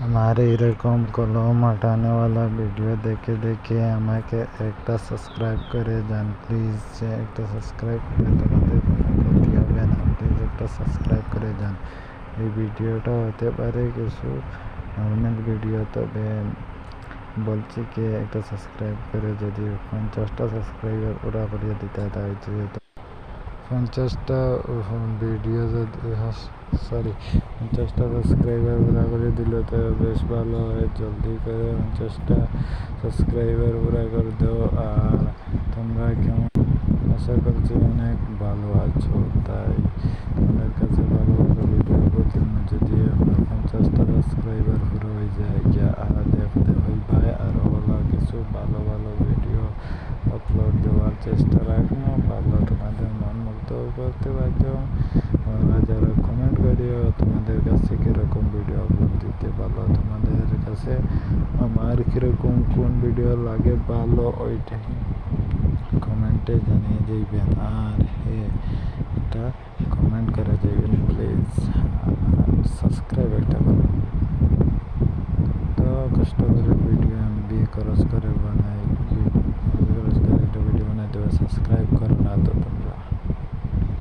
हमारे एरकम कलम हटाने वाला वीडियो देखे देखे আমাকে একটা সাবস্ক্রাইব করে যান প্লিজ। যে একটা সাবস্ক্রাইব করে তোমাদের কোনো ক্ষতি হবে না, প্লিজ একটা সাবস্ক্রাইব করে যান। এই ভিডিওটা হতে পারে কিছু নর্মাল ভিডিও, তবে বলছি কি একটা সাবস্ক্রাইব করে যদি 50টা সাবস্ক্রাইবার ওরা করিয়ে দিতে হয়, যেহেতু 50টা ভিডিও যদি 50টা সাবস্ক্রাইবার ওরা করে দিলে তো বেশ ভালো হয়। জলদি করে 50টা সাবস্ক্রাইবার ওরা করে দাও। আর তোমরা কেমন, আশা করছি অনেক ভালো আছো, তাই তোমাদের কাছে ভালো ভালো ভিডিও প্রতিদিন যদি আমরা 50টা সাবস্ক্রাইবার পুরো হয়ে যায় গিয়া আর দেখতে হই ভাই আরও ভালো কিছু ভালো ভালো ভিডিও আপলোড দেওয়ার চেষ্টা রাখবো। ভালো তোমাদের মন মুগ্ধ করতে পারছো। তোমরা যারা কমেন্ট করিও তোমাদের কাছে কীরকম ভিডিও আপলোড দিতে ভালো, তোমাদের কাছে আমার কীরকম কোন ভিডিও লাগে ভালো ওইটাই কমেন্টে জানিয়ে যাইবেন। আর এটা কমেন্ট করে যাইবেন